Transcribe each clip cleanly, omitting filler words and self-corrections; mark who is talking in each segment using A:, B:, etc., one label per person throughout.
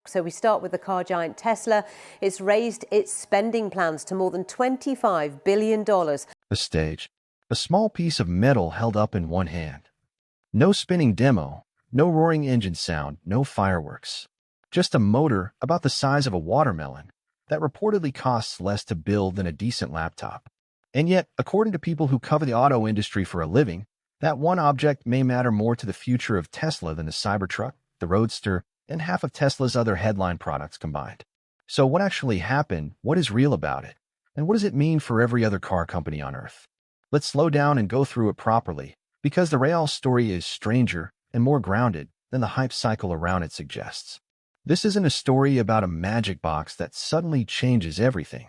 A: So we start with the car giant Tesla. It's raised its spending plans to more than $25 billion.
B: The stage. A small piece of metal held up in one hand. No spinning demo, no roaring engine sound, no fireworks. Just a motor about the size of a watermelon that reportedly costs less to build than a decent laptop. And yet, according to people who cover the auto industry for a living, that one object may matter more to the future of Tesla than the Cybertruck, the Roadster, and half of Tesla's other headline products combined. So what actually happened? What is real about it? And what does it mean for every other car company on Earth? Let's slow down and go through it properly, because the real story is stranger and more grounded than the hype cycle around it suggests. This isn't a story about a magic box that suddenly changes everything.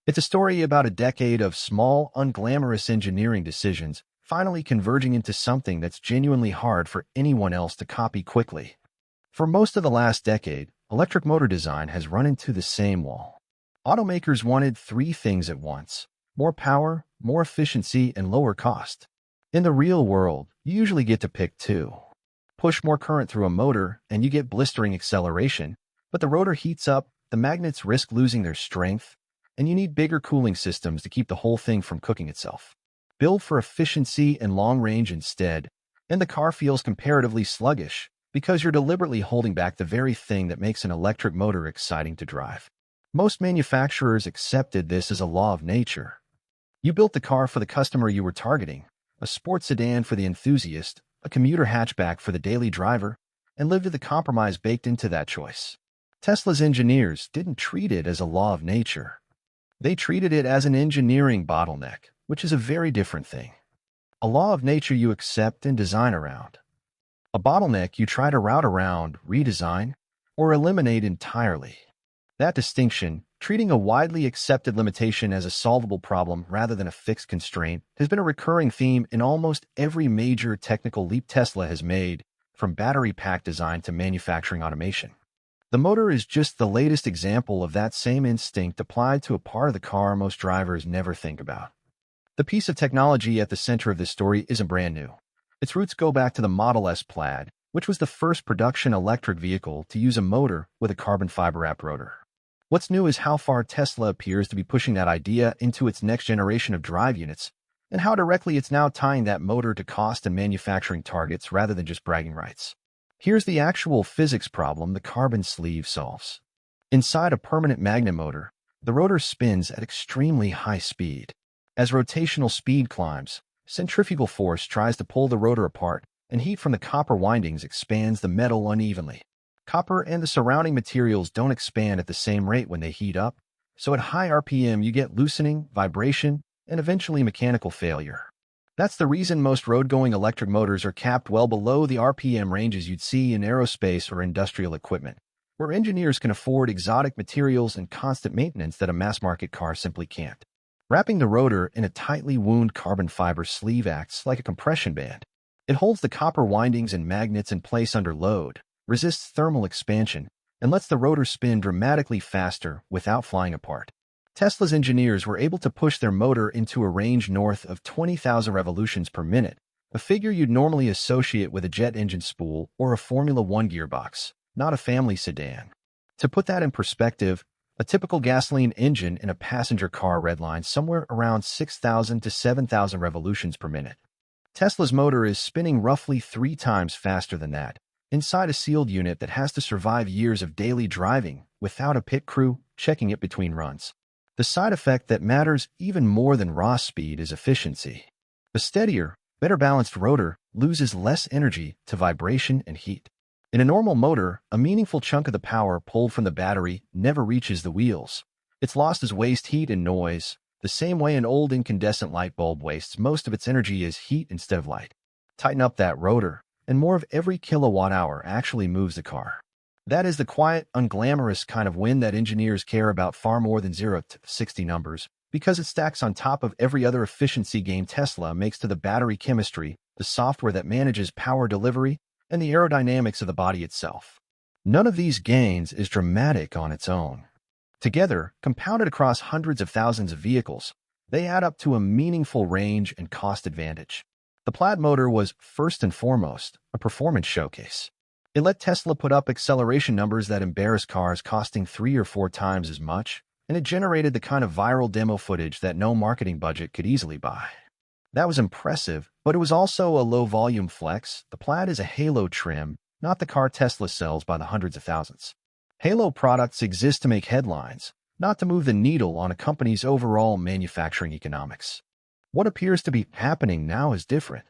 B: It's a story about a decade of small, unglamorous engineering decisions finally converging into something that's genuinely hard for anyone else to copy quickly. For most of the last decade, electric motor design has run into the same wall. Automakers wanted three things at once: more power, more efficiency, and lower cost. In the real world, you usually get to pick two. Push more current through a motor, and you get blistering acceleration, but the rotor heats up, the magnets risk losing their strength, and you need bigger cooling systems to keep the whole thing from cooking itself. Build for efficiency and long range instead, and the car feels comparatively sluggish, because you're deliberately holding back the very thing that makes an electric motor exciting to drive. Most manufacturers accepted this as a law of nature. You built the car for the customer you were targeting, a sports sedan for the enthusiast, a commuter hatchback for the daily driver, and lived with the compromise baked into that choice. Tesla's engineers didn't treat it as a law of nature. They treated it as an engineering bottleneck, which is a very different thing. A law of nature you accept and design around. A bottleneck you try to route around, redesign, or eliminate entirely. That distinction, treating a widely accepted limitation as a solvable problem rather than a fixed constraint, has been a recurring theme in almost every major technical leap Tesla has made, from battery pack design to manufacturing automation. The motor is just the latest example of that same instinct applied to a part of the car most drivers never think about. The piece of technology at the center of this story isn't brand new. Its roots go back to the Model S Plaid, which was the first production electric vehicle to use a motor with a carbon fiber wrapped rotor. What's new is how far Tesla appears to be pushing that idea into its next generation of drive units, and how directly it's now tying that motor to cost and manufacturing targets rather than just bragging rights. Here's the actual physics problem the carbon sleeve solves. Inside a permanent magnet motor, the rotor spins at extremely high speed. As rotational speed climbs, centrifugal force tries to pull the rotor apart, and heat from the copper windings expands the metal unevenly. Copper and the surrounding materials don't expand at the same rate when they heat up, so at high RPM you get loosening, vibration, and eventually mechanical failure. That's the reason most road-going electric motors are capped well below the RPM ranges you'd see in aerospace or industrial equipment, where engineers can afford exotic materials and constant maintenance that a mass-market car simply can't. Wrapping the rotor in a tightly wound carbon fiber sleeve acts like a compression band. It holds the copper windings and magnets in place under load, resists thermal expansion, and lets the rotor spin dramatically faster without flying apart. Tesla's engineers were able to push their motor into a range north of 20,000 revolutions per minute, a figure you'd normally associate with a jet engine spool or a Formula One gearbox, not a family sedan. To put that in perspective, a typical gasoline engine in a passenger car redlines somewhere around 6,000 to 7,000 revolutions per minute. Tesla's motor is spinning roughly 3 times faster than that, inside a sealed unit that has to survive years of daily driving without a pit crew checking it between runs. The side effect that matters even more than raw speed is efficiency. The steadier, better balanced rotor loses less energy to vibration and heat. In a normal motor, a meaningful chunk of the power pulled from the battery never reaches the wheels. It's lost as waste heat and noise, the same way an old incandescent light bulb wastes most of its energy as heat instead of light. Tighten up that rotor, and more of every kilowatt hour actually moves the car. That is the quiet, unglamorous kind of win that engineers care about far more than 0 to 60 numbers, because it stacks on top of every other efficiency gain Tesla makes to the battery chemistry, the software that manages power delivery, and the aerodynamics of the body itself. None of these gains is dramatic on its own. Together, compounded across hundreds of thousands of vehicles, they add up to a meaningful range and cost advantage. The Plaid motor was, first and foremost, a performance showcase. It let Tesla put up acceleration numbers that embarrassed cars costing 3 or 4 times as much, and it generated the kind of viral demo footage that no marketing budget could easily buy. That was impressive, but it was also a low-volume flex. The Plaid is a halo trim, not the car Tesla sells by the hundreds of thousands. Halo products exist to make headlines, not to move the needle on a company's overall manufacturing economics. What appears to be happening now is different.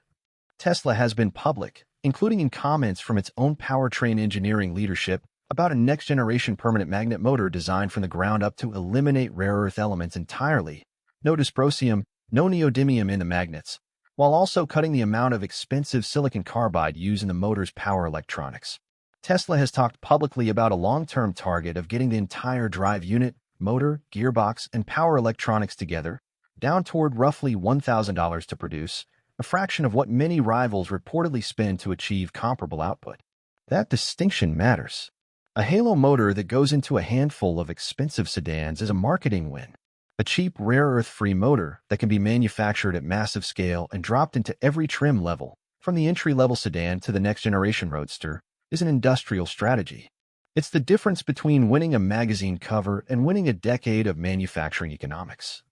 B: Tesla has been public, including in comments from its own powertrain engineering leadership, about a next-generation permanent magnet motor designed from the ground up to eliminate rare earth elements entirely. No dysprosium, no neodymium in the magnets, while also cutting the amount of expensive silicon carbide used in the motor's power electronics. Tesla has talked publicly about a long-term target of getting the entire drive unit, motor, gearbox, and power electronics together, down toward roughly $1,000 to produce, a fraction of what many rivals reportedly spend to achieve comparable output. That distinction matters. A halo motor that goes into a handful of expensive sedans is a marketing win. A cheap, rare earth-free motor that can be manufactured at massive scale and dropped into every trim level, from the entry-level sedan to the next-generation roadster, is an industrial strategy. It's the difference between winning a magazine cover and winning a decade of manufacturing economics.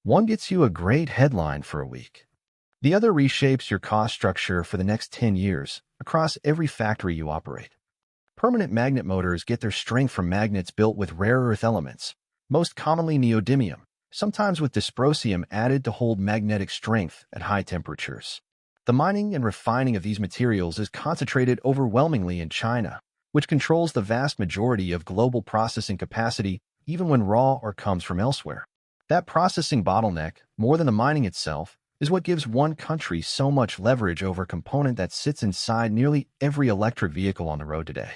B: One gets you a great headline for a week. The other reshapes your cost structure for the next 10 years across every factory you operate. Permanent magnet motors get their strength from magnets built with rare earth elements, most commonly neodymium, sometimes with dysprosium added to hold magnetic strength at high temperatures. The mining and refining of these materials is concentrated overwhelmingly in China, which controls the vast majority of global processing capacity even when raw or comes from elsewhere. That processing bottleneck, more than the mining itself, is what gives one country so much leverage over a component that sits inside nearly every electric vehicle on the road today.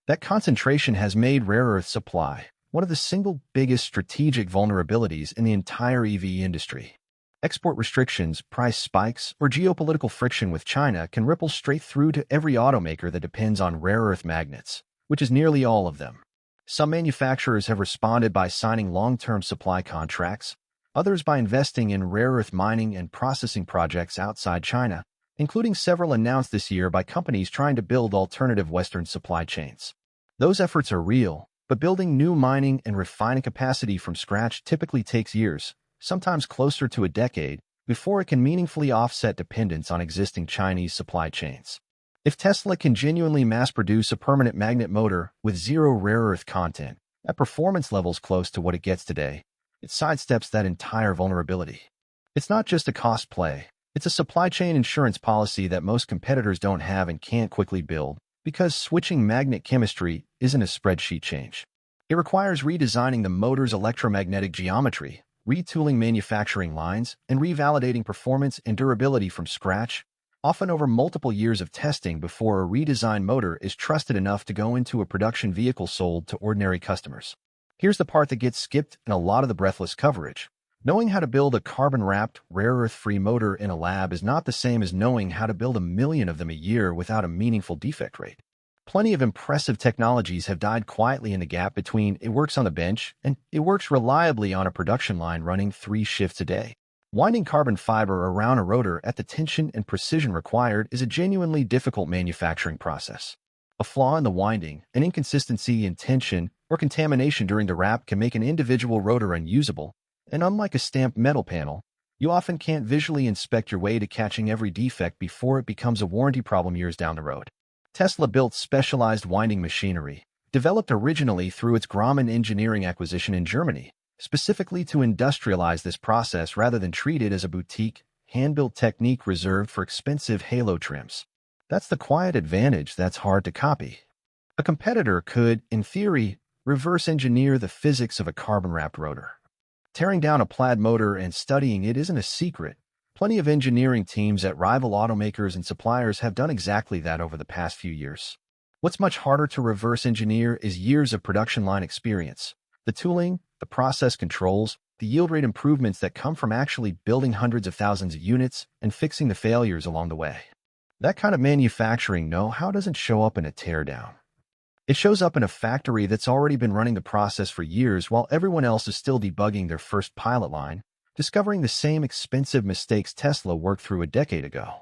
B: That concentration has made rare earth supply one of the single biggest strategic vulnerabilities in the entire EV industry. Export restrictions, price spikes, or geopolitical friction with China can ripple straight through to every automaker that depends on rare earth magnets, which is nearly all of them. Some manufacturers have responded by signing long-term supply contracts, others by investing in rare earth mining and processing projects outside China, including several announced this year by companies trying to build alternative Western supply chains. Those efforts are real, but building new mining and refining capacity from scratch typically takes years, sometimes closer to a decade, before it can meaningfully offset dependence on existing Chinese supply chains. If Tesla can genuinely mass-produce a permanent magnet motor with zero rare earth content, at performance levels close to what it gets today, it sidesteps that entire vulnerability. It's not just a cost play, it's a supply chain insurance policy that most competitors don't have and can't quickly build, because switching magnet chemistry isn't a spreadsheet change. It requires redesigning the motor's electromagnetic geometry, retooling manufacturing lines, and revalidating performance and durability from scratch, often over multiple years of testing before a redesigned motor is trusted enough to go into a production vehicle sold to ordinary customers. Here's the part that gets skipped in a lot of the breathless coverage. Knowing how to build a carbon-wrapped, rare earth-free motor in a lab is not the same as knowing how to build 1 million of them a year without a meaningful defect rate. Plenty of impressive technologies have died quietly in the gap between it works on the bench and it works reliably on a production line running 3 shifts a day. Winding carbon fiber around a rotor at the tension and precision required is a genuinely difficult manufacturing process. A flaw in the winding, an inconsistency in tension, or contamination during the wrap can make an individual rotor unusable, and unlike a stamped metal panel, you often can't visually inspect your way to catching every defect before it becomes a warranty problem years down the road. Tesla built specialized winding machinery, developed originally through its Graumann engineering acquisition in Germany, specifically to industrialize this process rather than treat it as a boutique, hand-built technique reserved for expensive halo trims. That's the quiet advantage that's hard to copy. A competitor could, in theory, reverse engineer the physics of a carbon-wrapped rotor. Tearing down a Plaid motor and studying it isn't a secret. Plenty of engineering teams at rival automakers and suppliers have done exactly that over the past few years. What's much harder to reverse engineer is years of production line experience. The tooling, the process controls, the yield rate improvements that come from actually building hundreds of thousands of units and fixing the failures along the way. That kind of manufacturing know-how doesn't show up in a teardown. It shows up in a factory that's already been running the process for years while everyone else is still debugging their first pilot line, discovering the same expensive mistakes Tesla worked through a decade ago.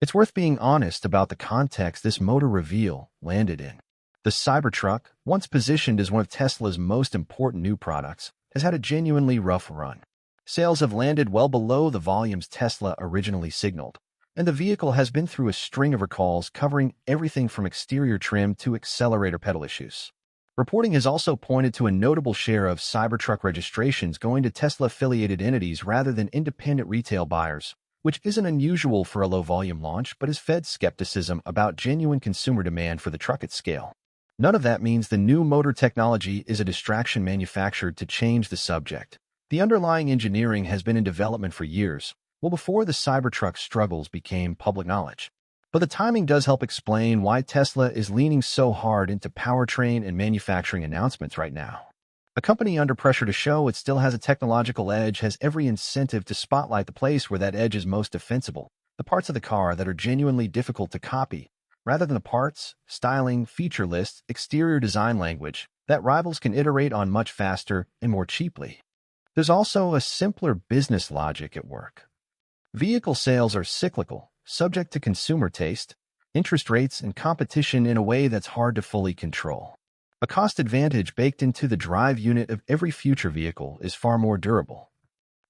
B: It's worth being honest about the context this motor reveal landed in. The Cybertruck, once positioned as one of Tesla's most important new products, has had a genuinely rough run. Sales have landed well below the volumes Tesla originally signaled, and the vehicle has been through a string of recalls covering everything from exterior trim to accelerator pedal issues. Reporting has also pointed to a notable share of Cybertruck registrations going to Tesla-affiliated entities rather than independent retail buyers, which isn't unusual for a low-volume launch but has fed skepticism about genuine consumer demand for the truck at scale. None of that means the new motor technology is a distraction manufactured to change the subject. The underlying engineering has been in development for years, well before the Cybertruck struggles became public knowledge. But the timing does help explain why Tesla is leaning so hard into powertrain and manufacturing announcements right now. A company under pressure to show it still has a technological edge has every incentive to spotlight the place where that edge is most defensible, the parts of the car that are genuinely difficult to copy, rather than the parts, styling, feature lists, exterior design language that rivals can iterate on much faster and more cheaply. There's also a simpler business logic at work. Vehicle sales are cyclical, subject to consumer taste, interest rates, and competition in a way that's hard to fully control. A cost advantage baked into the drive unit of every future vehicle is far more durable.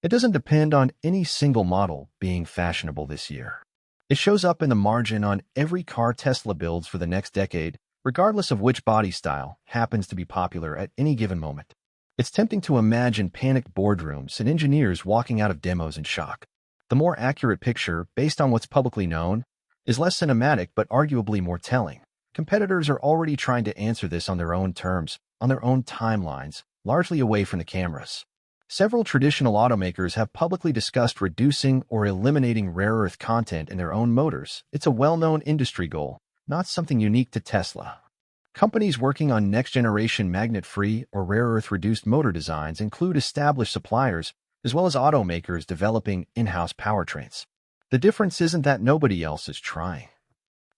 B: It doesn't depend on any single model being fashionable this year. It shows up in the margin on every car Tesla builds for the next decade, regardless of which body style happens to be popular at any given moment. It's tempting to imagine panicked boardrooms and engineers walking out of demos in shock. The more accurate picture, based on what's publicly known, is less cinematic but arguably more telling. Competitors are already trying to answer this on their own terms, on their own timelines, largely away from the cameras. Several traditional automakers have publicly discussed reducing or eliminating rare earth content in their own motors. It's a well-known industry goal, not something unique to Tesla. Companies working on next-generation magnet-free or rare earth-reduced motor designs include established suppliers, as well as automakers developing in-house powertrains. The difference isn't that nobody else is trying.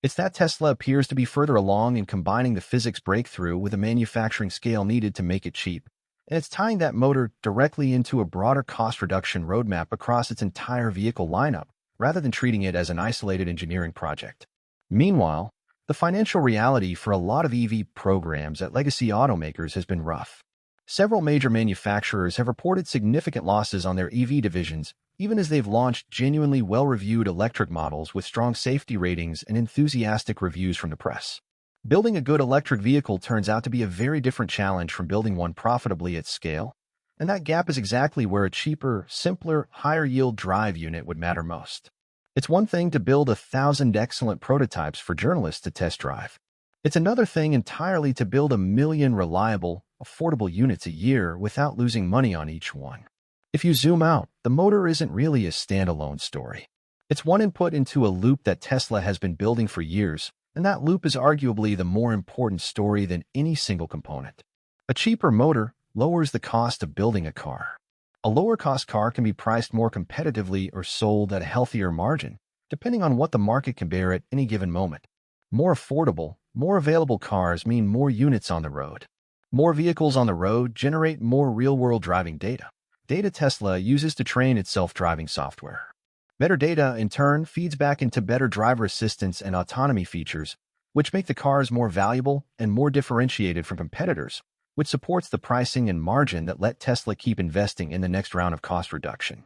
B: It's that Tesla appears to be further along in combining the physics breakthrough with the manufacturing scale needed to make it cheap, and it's tying that motor directly into a broader cost reduction roadmap across its entire vehicle lineup, rather than treating it as an isolated engineering project. Meanwhile, the financial reality for a lot of EV programs at legacy automakers has been rough. Several major manufacturers have reported significant losses on their EV divisions, even as they've launched genuinely well-reviewed electric models with strong safety ratings and enthusiastic reviews from the press. Building a good electric vehicle turns out to be a very different challenge from building one profitably at scale, and that gap is exactly where a cheaper, simpler, higher-yield drive unit would matter most. It's one thing to build 1,000 excellent prototypes for journalists to test drive. It's another thing entirely to build 1 million reliable, affordable units a year without losing money on each one. If you zoom out, the motor isn't really a standalone story. It's one input into a loop that Tesla has been building for years, and that loop is arguably the more important story than any single component. A cheaper motor lowers the cost of building a car. A lower-cost car can be priced more competitively or sold at a healthier margin, depending on what the market can bear at any given moment. More affordable, more available cars mean more units on the road. More vehicles on the road generate more real-world driving data. Data Tesla uses to train its self-driving software. Better data, in turn, feeds back into better driver assistance and autonomy features, which make the cars more valuable and more differentiated from competitors, which supports the pricing and margin that let Tesla keep investing in the next round of cost reduction.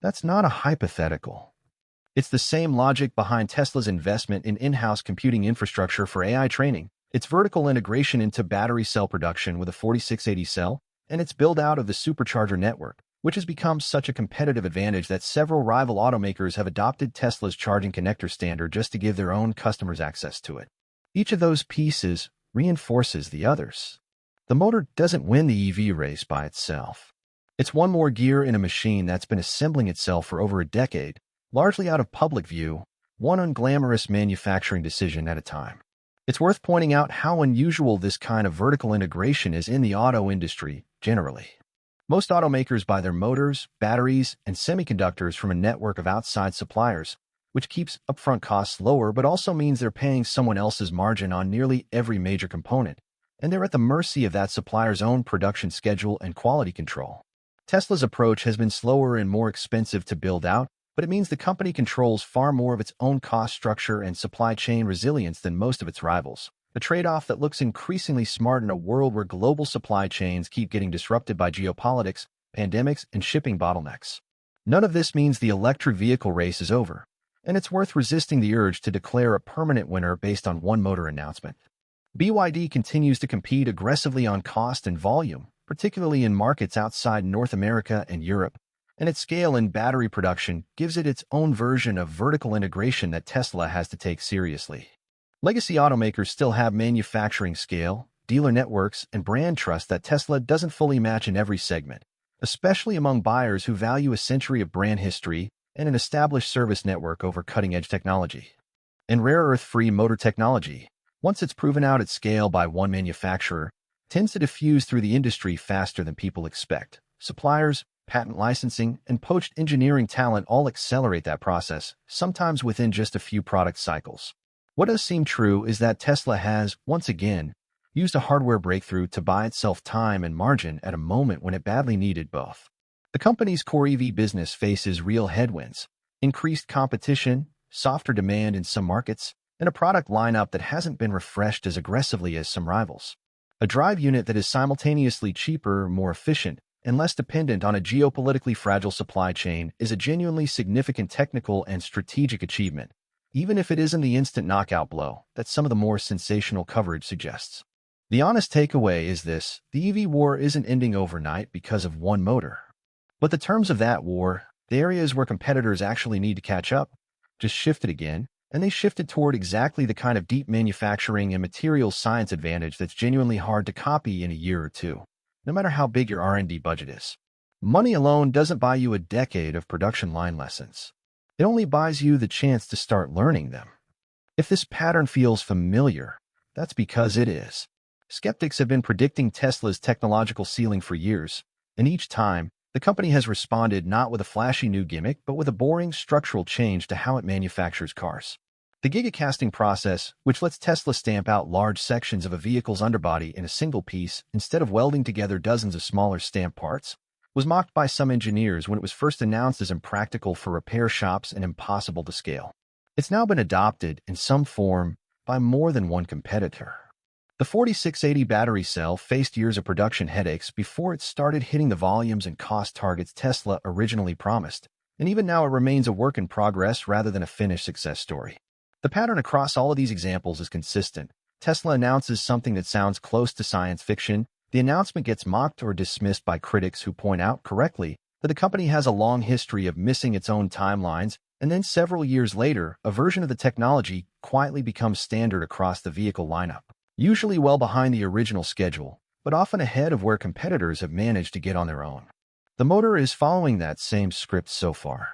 B: That's not a hypothetical. It's the same logic behind Tesla's investment in in-house computing infrastructure for AI training, its vertical integration into battery cell production with a 4680 cell, and its build-out of the supercharger network, which has become such a competitive advantage that several rival automakers have adopted Tesla's charging connector standard just to give their own customers access to it. Each of those pieces reinforces the others. The motor doesn't win the EV race by itself. It's one more gear in a machine that's been assembling itself for over a decade, largely out of public view, one unglamorous manufacturing decision at a time. It's worth pointing out how unusual this kind of vertical integration is in the auto industry generally. Most automakers buy their motors, batteries, and semiconductors from a network of outside suppliers, which keeps upfront costs lower but also means they're paying someone else's margin on nearly every major component, and they're at the mercy of that supplier's own production schedule and quality control. Tesla's approach has been slower and more expensive to build out, but it means the company controls far more of its own cost structure and supply chain resilience than most of its rivals. A trade-off that looks increasingly smart in a world where global supply chains keep getting disrupted by geopolitics, pandemics, and shipping bottlenecks. None of this means the electric vehicle race is over, and it's worth resisting the urge to declare a permanent winner based on one motor announcement. BYD continues to compete aggressively on cost and volume, particularly in markets outside North America and Europe, and its scale in battery production gives it its own version of vertical integration that Tesla has to take seriously. Legacy automakers still have manufacturing scale, dealer networks, and brand trust that Tesla doesn't fully match in every segment, especially among buyers who value a century of brand history and an established service network over cutting-edge technology. And rare earth-free motor technology, once it's proven out at scale by one manufacturer, tends to diffuse through the industry faster than people expect. Suppliers, patent licensing, and poached engineering talent all accelerate that process, sometimes within just a few product cycles. What does seem true is that Tesla has, once again, used a hardware breakthrough to buy itself time and margin at a moment when it badly needed both. The company's core EV business faces real headwinds, increased competition, softer demand in some markets, and a product lineup that hasn't been refreshed as aggressively as some rivals. A drive unit that is simultaneously cheaper, more efficient, and less dependent on a geopolitically fragile supply chain is a genuinely significant technical and strategic achievement, even if it isn't the instant knockout blow that some of the more sensational coverage suggests. The honest takeaway is this: the EV war isn't ending overnight because of one motor. But the terms of that war, the areas where competitors actually need to catch up, just shifted again, and they shifted toward exactly the kind of deep manufacturing and materials science advantage that's genuinely hard to copy in a year or two, no matter how big your R&D budget is. Money alone doesn't buy you a decade of production line lessons. It only buys you the chance to start learning them. If this pattern feels familiar, that's because it is. Skeptics have been predicting Tesla's technological ceiling for years, and each time, the company has responded not with a flashy new gimmick, but with a boring structural change to how it manufactures cars. The gigacasting process, which lets Tesla stamp out large sections of a vehicle's underbody in a single piece instead of welding together dozens of smaller stamped parts, was mocked by some engineers when it was first announced as impractical for repair shops and impossible to scale. It's now been adopted in some form by more than one competitor. The 4680 battery cell faced years of production headaches before it started hitting the volumes and cost targets Tesla originally promised, and even now it remains a work in progress rather than a finished success story. The pattern across all of these examples is consistent. Tesla announces something that sounds close to science fiction. The announcement gets mocked or dismissed by critics who point out correctly that the company has a long history of missing its own timelines, and then several years later, a version of the technology quietly becomes standard across the vehicle lineup, usually well behind the original schedule, but often ahead of where competitors have managed to get on their own. The motor is following that same script so far.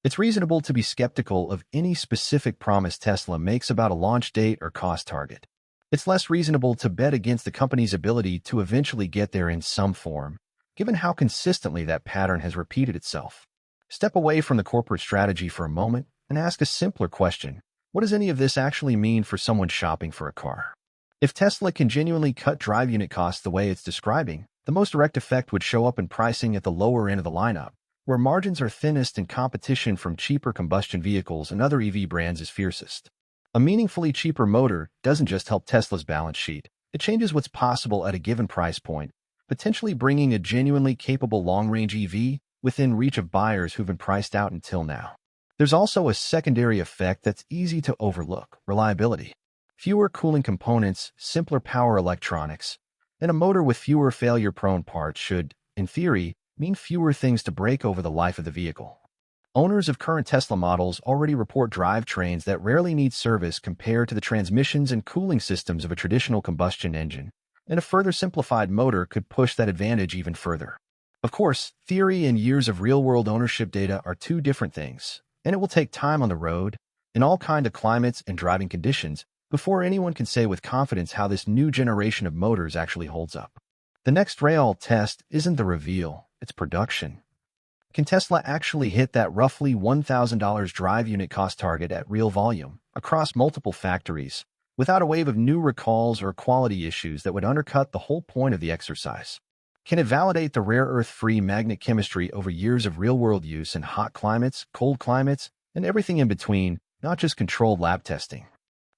B: It's reasonable to be skeptical of any specific promise Tesla makes about a launch date or cost target. It's less reasonable to bet against the company's ability to eventually get there in some form, given how consistently that pattern has repeated itself. Step away from the corporate strategy for a moment and ask a simpler question: what does any of this actually mean for someone shopping for a car? If Tesla can genuinely cut drive unit costs the way it's describing, the most direct effect would show up in pricing at the lower end of the lineup, where margins are thinnest and competition from cheaper combustion vehicles and other EV brands is fiercest. A meaningfully cheaper motor doesn't just help Tesla's balance sheet, it changes what's possible at a given price point, potentially bringing a genuinely capable long-range EV within reach of buyers who've been priced out until now. There's also a secondary effect that's easy to overlook: reliability. Fewer cooling components, simpler power electronics, and a motor with fewer failure-prone parts should, in theory, mean fewer things to break over the life of the vehicle. Owners of current Tesla models already report drivetrains that rarely need service compared to the transmissions and cooling systems of a traditional combustion engine, and a further simplified motor could push that advantage even further. Of course, theory and years of real-world ownership data are two different things, and it will take time on the road, in all kinds of climates and driving conditions, before anyone can say with confidence how this new generation of motors actually holds up. The next real test isn't the reveal, it's production. Can Tesla actually hit that roughly $1,000 drive unit cost target at real volume, across multiple factories, without a wave of new recalls or quality issues that would undercut the whole point of the exercise? Can it validate the rare earth-free magnet chemistry over years of real-world use in hot climates, cold climates, and everything in between, not just controlled lab testing?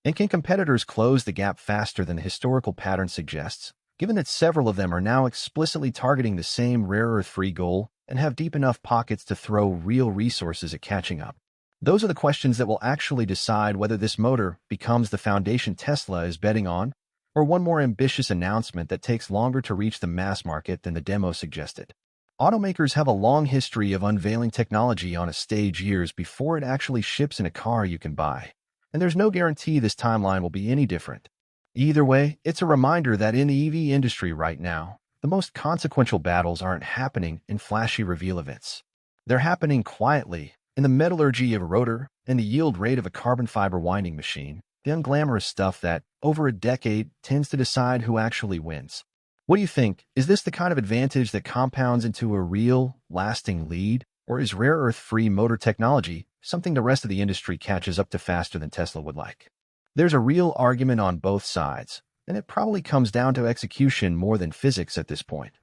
B: And can competitors close the gap faster than the historical pattern suggests, given that several of them are now explicitly targeting the same rare earth-free goal and have deep enough pockets to throw real resources at catching up? Those are the questions that will actually decide whether this motor becomes the foundation Tesla is betting on, or one more ambitious announcement that takes longer to reach the mass market than the demo suggested. Automakers have a long history of unveiling technology on a stage years before it actually ships in a car you can buy, and there's no guarantee this timeline will be any different. Either way, it's a reminder that in the EV industry right now, the most consequential battles aren't happening in flashy reveal events. They're happening quietly, in the metallurgy of a rotor and the yield rate of a carbon fiber winding machine, the unglamorous stuff that, over a decade, tends to decide who actually wins. What do you think? Is this the kind of advantage that compounds into a real, lasting lead? Or is rare earth-free motor technology something the rest of the industry catches up to faster than Tesla would like? There's a real argument on both sides, and it probably comes down to execution more than physics at this point.